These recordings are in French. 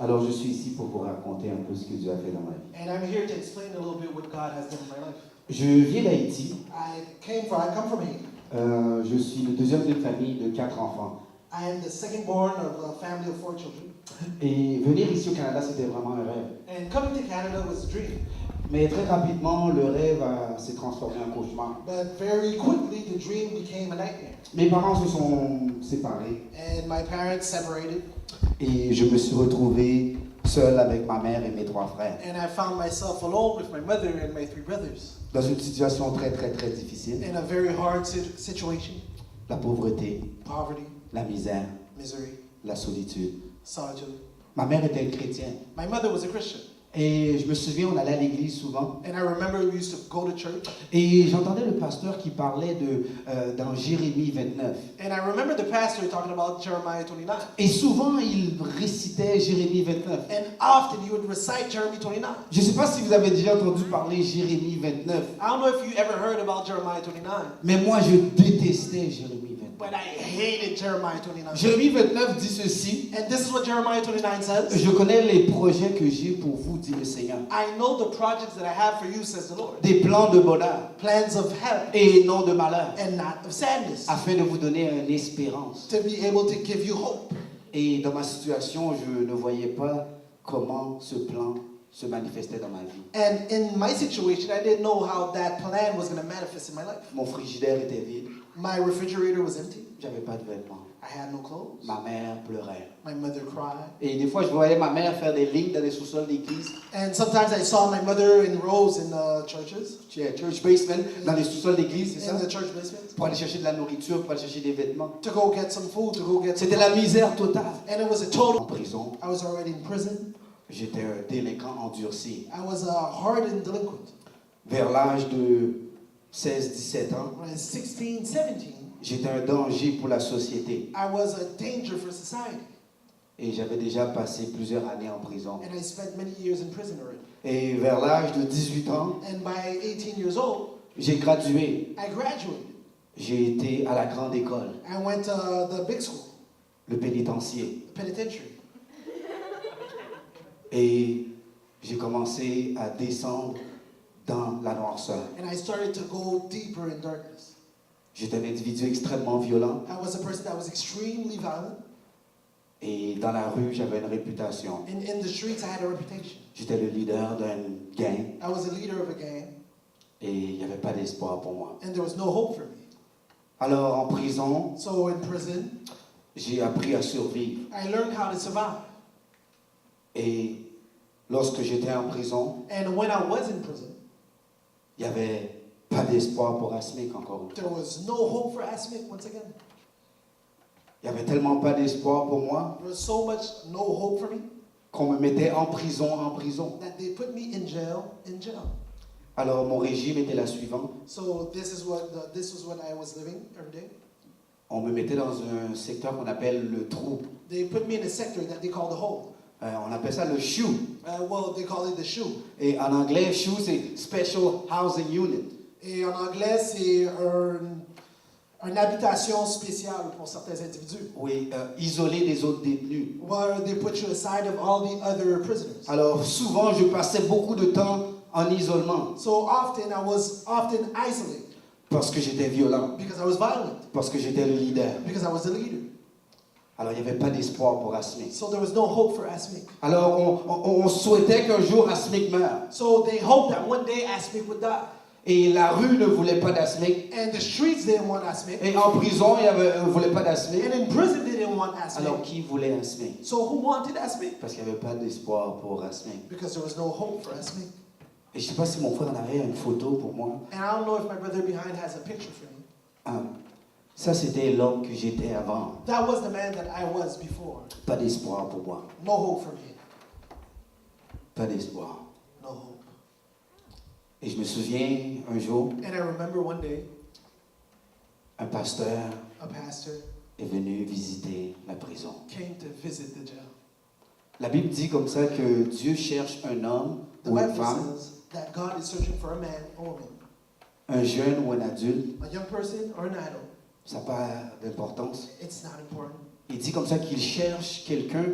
Alors je suis ici pour vous raconter un peu ce que Dieu a fait dans ma vie. And I'm here to explain a little bit what God has done in my life. Je viens d'Haïti. I come from Haiti. Je suis le deuxième d'une famille de 4 enfants. I am the second born of a family of 4 children. Et venir ici au Canada, c'était vraiment un rêve. And coming to Canada was a dream. Mais très rapidement, le rêve s'est transformé en cauchemar. But very quickly, the dream became a nightmare. Mes parents se sont séparés And my parents separated. et je me suis retrouvé seul avec ma mère et mes 3 frères. And I found myself alone with my mother and my 3 brothers. Dans une situation très difficile. In a very hard situation. La pauvreté, Poverty, la misère, misery, la solitude. solitude. Ma mère était une chrétienne. My mother was a Christian. Et je me souviens, on allait à l'église souvent. And I remember we used to go to church. Et j'entendais le pasteur qui parlait dans Jérémie 29. And I remember the pastor talking about Jeremiah 29. Et souvent, il récitait Jérémie 29. And often he would recite Jeremiah 29. Je ne sais pas si vous avez déjà entendu parler Jérémie 29. I don't know if you ever heard about Jeremiah 29. Mais moi, je détestais Jérémie 29. But I hated Jeremiah 29. Jérémie 29 dit ceci. And this is what Jeremiah 29 says. Je connais les projets que j'ai pour vous, dit le Seigneur. I know the projects that I have for you, says the Lord. Des plans de bonheur Plans of health et non de malheur, and not of sadness. afin de vous donner une espérance. To be able to give you hope. Et dans ma situation, je ne voyais pas comment ce plan se manifestait dans ma vie. And in my situation, I didn't know how that plan was going to manifest in my life. Mon frigidaire était vide. My refrigerator was empty. J'avais pas de vêtements. I had no clothes. Ma mère pleurait. My mother cried. Et des fois, je voyais ma mère faire des lignes dans les sous-sols d'église. And sometimes I saw my mother in rows in churches. Church basement, dans les sous-sols d'église, c'est ça? In the church basement. Pour aller chercher de la nourriture, pour aller chercher des vêtements. To go get some food, to go get some C'était la misère totale. And it was a En total. prison, I was already in prison. j'étais un délinquant endurci. I was a hardened delinquent. Vers l'âge de 16-17 ans, When I was 16, 17, j'étais un danger pour la société. I was a danger for society. Et j'avais déjà passé plusieurs années en prison. And I spent many years in prison already. Et vers l'âge de 18 ans, And by 18 years old, j'ai gradué. I graduated. J'ai été à la grande école, I went to the big school, le pénitencier. the penitentiary. Et j'ai commencé à descendre dans la noirceur. And I started to go deeper in darkness. J'étais un individu extrêmement violent. I was a person that was extremely violent. Et dans la rue, j'avais une réputation. And in the streets, I had a reputation. J'étais le leader d'un gang. I was a leader of a gang. Et il n'y avait pas d'espoir pour moi. And there was no hope for me. Alors en prison, So in prison, j'ai appris à survivre. I learned how to survive. Et lorsque j'étais en prison, And when I was in prison, il n'y avait pas d'espoir pour Asmic encore une fois. there was no hope for ASMIC once again. Il n'y avait tellement pas d'espoir pour moi There was so much no hope for me qu'on me mettait en prison. that they put me in jail. Alors mon régime était la suivante. So this is what I was living every day. On me mettait dans un secteur qu'on appelle le trou. They put me in a sector that they call the hole. On appelle ça le CHU. Well, they call it the shoe. Et en anglais, CHU, c'est Special Housing Unit. Et en anglais, c'est une habitation spéciale pour certains individus. Oui, isolé des autres détenus. Where they put you aside of all the other prisoners. Alors souvent, je passais beaucoup de temps en isolement So often, I was often isolated parce que j'étais violent, because I was violent, parce que j'étais le leader. because I was the leader. Alors il n'y avait pas d'espoir pour Asmic. So there was no hope for ASMIC. Alors on souhaitait qu'un jour Asmic meure. So they hoped that one day ASMIC would die. Et la rue ne voulait pas d'Asmic. And the streets didn't want ASMIC. Et en prison, on ne voulait pas d'Asmic. And in prison, they didn't want ASMIC. Alors qui voulait Asmic? So who wanted ASMIC? Parce qu'il n'y avait pas d'espoir pour Asmic. Because there was no hope for ASMIC. Et je ne sais pas si mon frère en avait une photo pour moi. And I don't know if my brother behind has a picture for me. Ça, c'était l'homme que j'étais avant. That was the man that I was before. Pas d'espoir pour moi. No hope for me. Pas d'espoir. No hope. Et je me souviens un jour, And I remember one day, un pasteur a pastor est venu visiter la prison. came to visit the jail. La Bible dit comme ça que Dieu cherche un homme The ou une Bible femme, says that God is searching for a man or woman, un jeune ou un adulte. a young person or an adult. Ça n'a pas d'importance. It's not important. Il dit comme ça qu'il cherche quelqu'un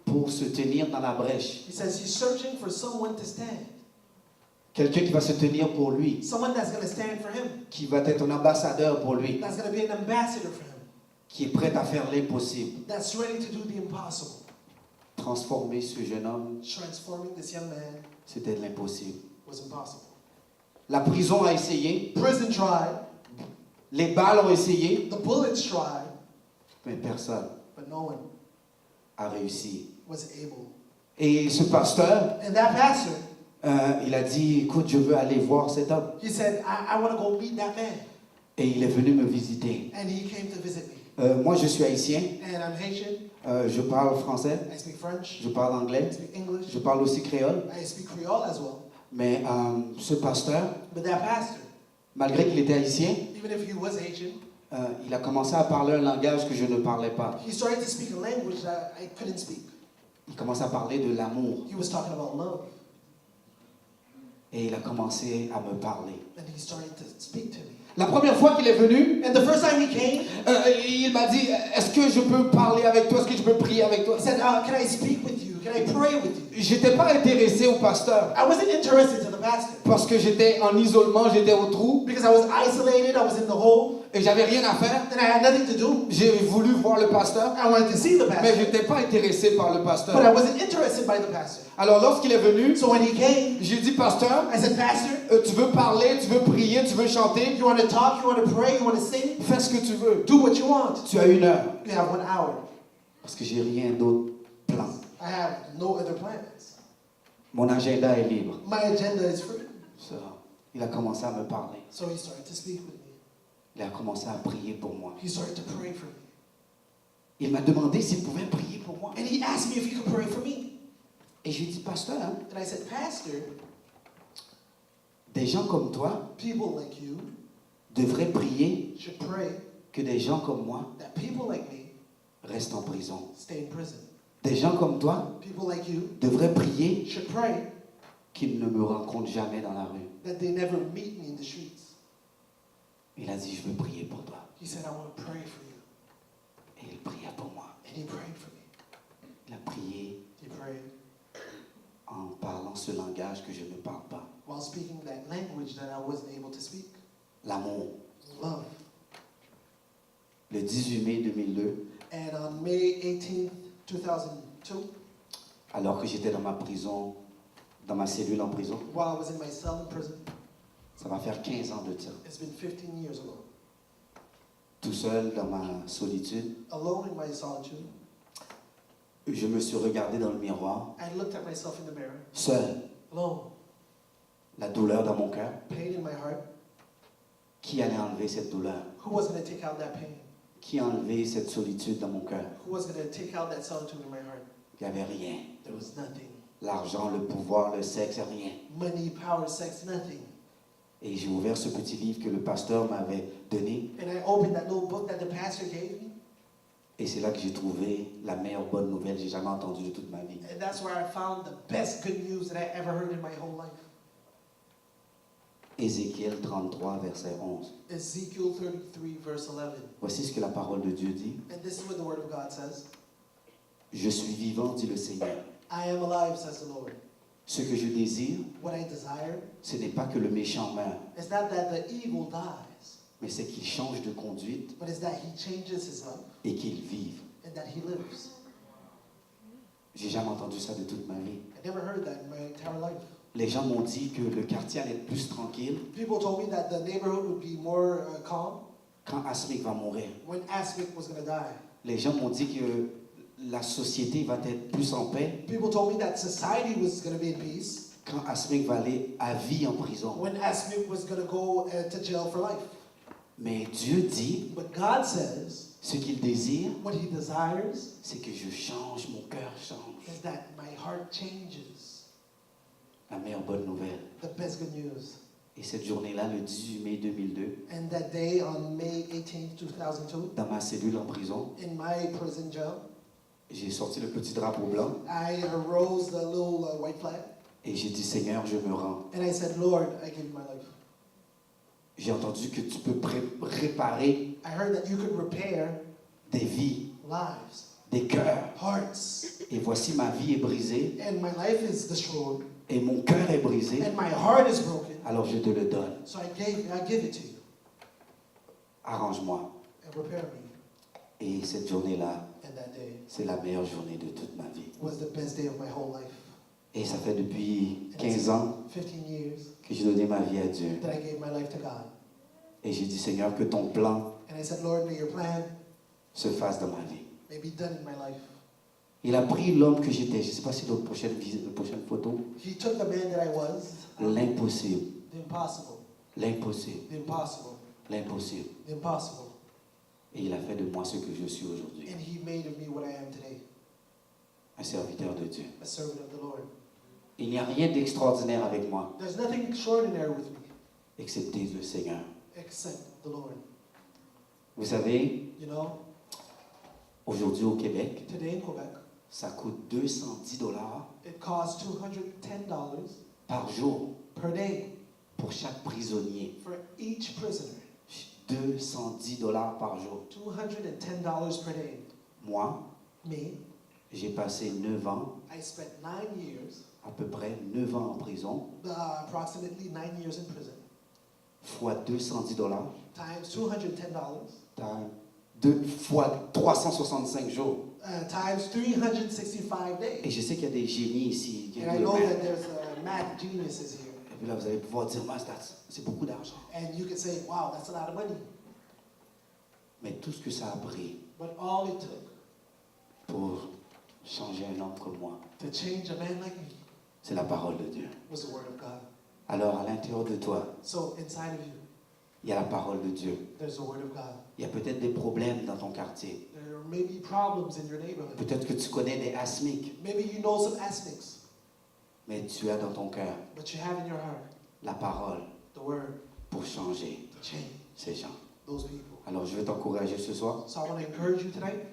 pour se tenir dans la brèche. He says he's searching for someone to stand. Quelqu'un qui va se tenir pour lui, Someone that's going to stand for him. qui va être un ambassadeur pour lui, That's going to be an ambassador for him. qui est prêt à faire l'impossible. That's ready to do the impossible. Transformer ce jeune homme, Transforming this young man c'était de l'impossible. was impossible. La prison a essayé, Prison tried. les balles ont essayé, The bullets tried. mais personne But no one a réussi. was able. Et ce pasteur, And that pastor, il a dit, écoute, je veux aller voir cet homme. he said, I want to go meet that man. Et il est venu me visiter. And he came to visit me. Moi, je suis haïtien, And I'm Haitian. je parle français, I speak French. je parle anglais, I speak English. je parle aussi créole. I speak Creole as well. Mais ce pasteur, But that pastor, malgré qu'il était haïtien, even if he was Haitian, il a commencé à parler un langage que je ne parlais pas. he started to speak a language that I couldn't speak. Il commençait à parler de l'amour. He was talking about love. Et il a commencé à me parler. And he started to speak to me. La première fois qu'il est venu, And the first time he came, il m'a dit, est-ce que je peux parler avec toi? Est-ce que je peux prier avec toi? he said, can I speak with you? Can I pray with you? J'étais pas intéressé au pasteur. I wasn't interested to the pastor. Parce que j'étais en isolement, j'étais au trou. Because I was isolated, I was in the hole, Et j'avais rien à faire. and I had nothing to do. J'ai voulu voir le pasteur. I wanted to see the Mais pastor, je n'étais pas intéressé par le but I pasteur. wasn't interested by the pastor. Alors lorsqu'il est venu, So when he came, j'ai dit, pasteur, I said, Pastor, tu veux parler, tu veux prier, tu veux chanter, you want to talk, you want to pray, you want to sing? fais ce que tu veux. Do what you want. Tu as 1 heure. You have 1 hour. Parce que j'ai rien d'autre plan. I have no other plans. Mon agenda est libre. My agenda is free. So, il a commencé à me parler. So he started to speak with me. Il a commencé à prier pour moi. He started to pray for me. Il m'a demandé s'il pouvait prier pour moi. And he asked me if he could pray for me. Et j'ai dit, pasteur, hein, And I said, Pastor, des gens comme toi people like you devraient prier should pray que des gens comme moi that people like me restent en prison. stay in prison. Des gens comme toi People like you devraient prier should pray qu'ils ne me rencontrent jamais dans la rue. that they never meet me in the streets. Il a dit, je veux prier pour toi. He said, I want to pray for you. Et il pria pour moi. And he prayed for me. Il a prié He prayed en parlant ce langage que je ne parle pas. while speaking that language that I wasn't able to speak. L'amour. Love. Le 18 mai 2002, And on May 18th, 2002, alors que j'étais dans ma prison, dans ma cellule en prison, while I was in my cell in prison, ça va faire 15 ans de ça. it's been 15 years ago. Tout seul dans ma solitude, Alone in my solitude, je me suis regardé dans le miroir, I looked at myself in the mirror, seul, alone, la douleur dans mon cœur. pain in my heart. Qui allait enlever cette douleur? Who was going to take out that pain? Qui a enlevé cette solitude dans mon cœur? Who was going to take out that solitude in my heart? Il n'y avait rien. There was nothing. L'argent, le pouvoir, le sexe, rien. Money, power, sex, nothing. Et j'ai ouvert ce petit livre que le pasteur m'avait donné. And I opened that little book that the pastor gave me, Et c'est là que j'ai trouvé la meilleure bonne nouvelle que j'ai jamais entendue de toute ma vie. and that's where I found the best good news that I ever heard in my whole life. Ézéchiel 33, verset 11. Ezekiel 33, verse 11. Voici ce que la parole de Dieu dit. And this is what the word of God says. Je suis vivant, dit le Seigneur. I am alive, says the Lord. Ce que je désire, What I desire ce n'est pas que le méchant meure, is not that the evil dies, mais c'est qu'il change de conduite but is that he changes his life et qu'il vive. and that he lives. J'ai jamais entendu ça de toute ma vie. I never heard that in my entire life. Les gens m'ont dit que le quartier allait être plus tranquille People told me that the neighborhood would be more calm quand Asmik va mourir. when Asmik was going to die. Les gens m'ont dit que la société va être plus en paix People told me that society was going to be in peace quand Asmik va aller à vie en prison. when Asmik was going to go to jail for life. Mais Dieu dit, But God says, ce qu'il désire, what he desires c'est que je change, mon cœur change. is that my heart changes. La meilleure bonne nouvelle. The best good news. Et cette journée-là, le 18 mai 2002, And that day on May 18th, 2002, dans ma cellule en prison, in my prison jail, j'ai sorti le petit drapeau blanc I arose the little white flag et j'ai dit, Seigneur, je me rends. and I said, Lord, I give you my life. J'ai entendu que tu peux réparer I heard that you could repair des vies. lives. des cœurs. hearts. Et voici ma vie est brisée And my life is destroyed. et mon cœur est brisé. And my heart is broken. Alors je te le donne. So I give it to you. Arrange-moi. And prepare me. Et cette journée-là, And that day c'est la meilleure journée de toute ma vie. was the best day of my whole life. Et ça fait depuis 15 ans 15 years que j'ai donné ma vie à Dieu. that I gave my life to God. Et j'ai dit, Seigneur, que ton plan And I said, Lord, may your plan se fasse dans ma vie. may be done in my life. Il a pris l'homme que j'étais. Je ne sais pas si la prochaine photo. He took the man that I was, L'impossible. the impossible, L'impossible. the impossible, L'impossible. the impossible. Et il a fait de moi ce que je suis aujourd'hui. And he made of me what I am today, Un serviteur de Dieu. a servant of the Lord. Il n'y a rien d'extraordinaire avec moi, There's nothing extraordinary with me excepté le Seigneur. except the Lord. Vous savez, You know, aujourd'hui au Québec, today in Quebec, ça coûte 210 $ it costs $210 par jour per day pour chaque prisonnier. for each prisoner. 210 $ par jour. $210 per day. Moi, Me, j'ai passé 9 ans, I spent 9 years, à peu près 9 ans en prison, approximately 9 years in prison, fois 210 $, times $210, deux fois 365 jours. times 365 Et days. je sais qu'il y a des génies ici. And I know that there's math geniuses here. Et puis là, vous allez pouvoir dire, c'est beaucoup d'argent. And you can say, wow, that's a lot of money. Mais tout ce que ça a pris But all it took pour changer un homme comme moi, to change a man like me c'est la parole de Dieu. was the word of God. Alors, à l'intérieur de toi, So inside of you, il y a la parole de Dieu. there's the word of God. Il y a peut-être des problèmes dans ton quartier. There may be problems in your neighborhood. Peut-être que tu connais des asthmiques, Maybe you know some aspects, mais tu as dans ton cœur but you have in your heart la parole the word pour changer to change ces gens. those people. Alors, je veux t'encourager ce soir So I want to encourage you tonight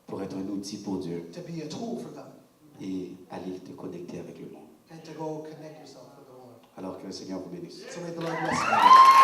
pour être un outil pour Dieu to be a tool for God et aller te connecter avec le monde. and to go connect yourself with the Lord. Alors que le Seigneur vous bénisse. So may the Lord bless you.